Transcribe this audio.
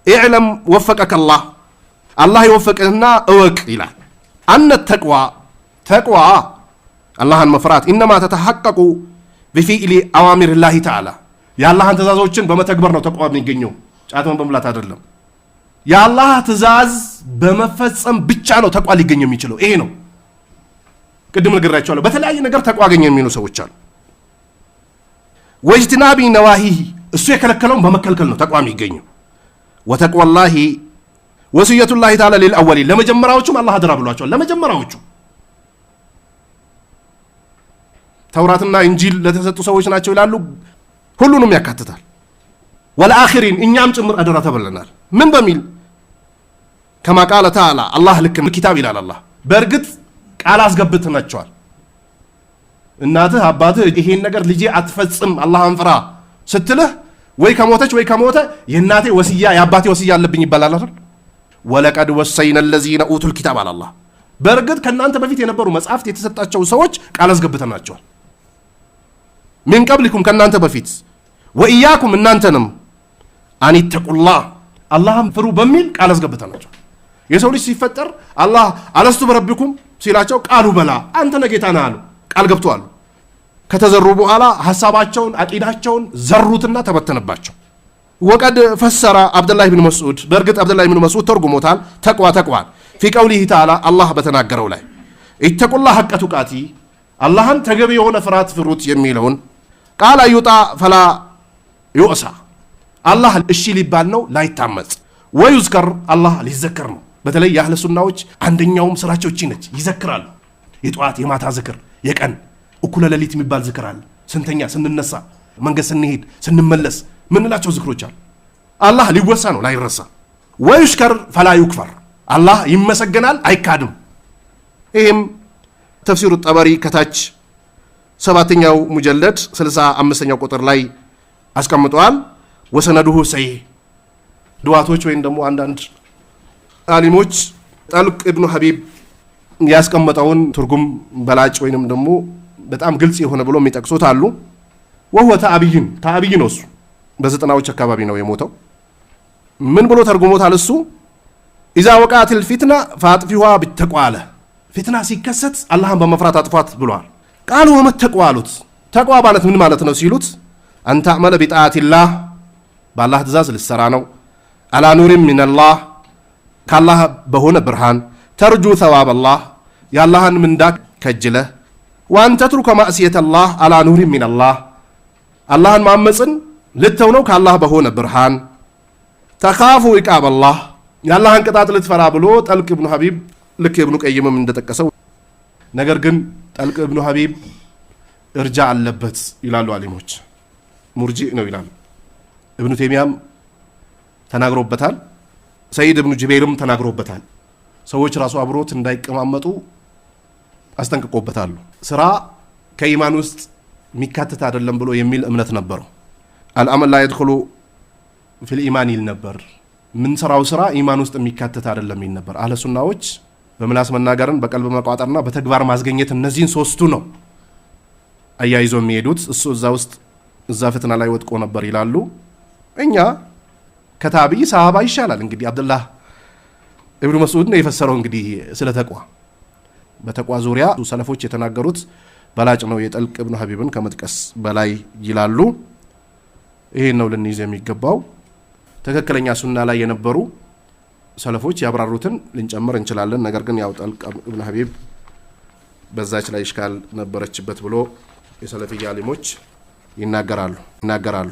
اعلم وفقك الله يوفقنا اوك الى ان التقوى الله المفرات انما تتحقق بفعل اوامر الله تعالى يا الله تزازዎችን በመተግበር ነው ተቅዋ የሚገኘው ጫቱን በመብላት አይደለም يا الله ትእዛዝ በመፈጸም ብቻ ነው ተቅዋ ሊገኝ የሚችለው ይሄ ነው ቅድም ነግራችኋለሁ በተለያየ ነገር ተቅዋ ገኘ የሚሉ ሰዎች አሉ ወጅትናቢ ነዋሂህ እሱ የከለከለውን በመከልከል ነው ተቅዋ የሚገኘው وتقوى الله وصية الله تعالى للأولين ለመጀመሪያዎቹም አላህ አደራ ብሏቸዋል ለመጀመሪያዎቹ ተውራትና እንጂል ለተሰጡ ሰዎች ናቸው ይላሉ ሁሉንም ያካትታል والآخرين እኛም ጭምር አደራ ተብለናል ምን በሚል كما قال تعالى الله لك الكتاب ይላል አላህ በእርግጥ ቃል አስገብተናቸዋል እናትህ አባትህ ይሄን ነገር ልጄ አትፈጽም አላህን ፍራ ስትልህ ወይ ከሞተች ወይ ከሞተ የእናቴ ወሲያ የአባቴ ወሲያ አለብኝ ይባላል አይደል ወለቀድ ወሰይና الذين اوتوا الكتاب على الله በእርግጥ ከናንተ በፊት የነበሩ መጻፍት የተሰጣቸው ሰዎች ቃል አስገብተናቸዋል من قبلكم ከናንተ በፊት وإياكم እናንተንም አን ተቁላህ አላህን ፍሩ በሚል ቃል አስገብተናቸዋል የሰው ልጅ ሲፈጠር አላህ አለስቱ በረብኩም ሲላቸው ቃሉ በላ አንተ ነጌታ ነህ አሉ ቃል ገብተዋል ከተዘሩ በኋላ ሐሳባቸውን አቂዳቸውን ዘሩትና ተበተነባቸው ወቀድ ፈሰረ አብዱላህ ኢብኑ መስዑድ በእርግጥ አብዱላህ ኢብኑ መስዑድ ተርጉሞታል ተቅዋ في قوله تعالى الله በተናገረው ላይ ኢተቁላህ ሐቀ ቱቃቲ አላህን ተገቢ የሆነ ፍርሃት ፍሩት የሚለውን ቃል አይውጣ ፈላ ይውሳ አላህ እሺ ሊባል ነው ላይታመጽ ወይዝከር አላህ ሊዘከር ነው በተለይ የአህለ ሱናዎች አንደኛውም ስራቸው እቺ ነች ይዘክራሉ የጧት የማታ ዝክር የቀን እኩለ ሌሊት የሚባል ዝክር አለ ስንተኛ ስንነሳ መንገድ ስንሄድ ስንመለስ ምንላቸው ዝክሮች አሉ አላህ ሊወሳ ነው ላይረሳ ወይሽከር ፈላ ይክፈር አላህ ይመሰገናል አይካድም ይሄም ተፍሲሩ ጠበሪ ከታች 7ኛው ሙጀለድ 65ኛው ቁጥር ላይ አስቀምጧል ወሰነዱሁ ሰይ ዱዓቶች ወይም ደግሞ አንዳንድ አሊሞች ጠልቅ ኢብኑ ሐቢብ ያስቀመጠውን ትርጉም በላጭ ወይንም ደግሞ በጣም ግልጽ የሆነ ብሎ የሚጠቅሱት አሉ ወህወ ታቢይ ነው እሱ በ90ዎች አካባቢ ነው የሞተው ምን ብሎ ተርጉሞታል እሱ ኢዛ ወቃትል ፊትና ፋጥፊዋ ቢተቋለ ፊትና ሲከሰት አላህን በመፍራት አጥፋት ብሏል ቃሉ ወመተቋሉት ተቋ ማለት ምን ማለት ነው ሲሉት አንተ አመለ ቢጣአቲላህ በአላህ ትእዛዝ ልትሰራ ነው አላ ኑሪን ሚነላህ ከአላህ በሆነ ብርሃን ተርጁ ሰዋብ አላህ የአላህን ምንዳ ከጅለህ وأن تترك معصية الله على نور من الله الله ማመጽን ልተው ነው ከአላህ በሆነ ብርሃን ተኻፉ ኢቃብ الله የአላህን ቅጣት ልትፈራ ብሎ ጠልቅ ኢብኑ ሐቢብ ልክ ኢብኑ ቀይምም እንደተጠቀሰው ነገር ግን ጠልቅ ኢብኑ ሐቢብ እርጃ አለበት ይላሉ አሊሞች ሙርጂእ ነው ይላሉ ኢብኑ ተይሚያም ተናግሮበታል ሰይድ ኢብኑ ጁበይርም ተናግሮበታል ሰዎች ራሱ አብሮት እንዳይቀማመጡ አስጠንቅቆበታል ስራ ከኢማን ውስጥ ሚካተት አይደለም ብሎ የሚል እምነት ነበረው አልአመል ላ ይድخሉ في الإيمان ይል ነበር ምን ሰራው ስራ ኢማን ውስጥ ሚካተት አይደለም ይል ነበር አህለ ሱናዎች በምላስ መናገርን በቀልብ መቋጠርና በተግባር ማስገኘት እነዚህን ሶስቱ ነው አያይዞ የሚሄዱት እሱ እዛ ውስጥ እዛ ፍትና ላይ ወጥቆ ነበር ይላሉ እኛ ከታቢይ ሰሃባ ይሻላል እንግዲህ አብዱላህ ኢብኑ መስዑድ ነው የፈሰረው እንግዲህ ስለ ተቅዋ በተቅዋ ዙሪያ ሰለፎች የተናገሩት በላጭ ነው የጠልቅ ኢብኑ ሐቢብን ከመጥቀስ በላይ ይላሉ ይሄን ነው ለንይዝ የሚገባው ተከክለኛ ሱና ላይ የነበሩ ሰለፎች ያብራሩትን ልንጨምር እንችላለን ነገር ግን ያው ጠልቅ ኢብኑ ሐቢብ በዛች ላይ ይሽካል ነበረችበት ብሎ የሰለፊያ አሊሞች ይናገራሉ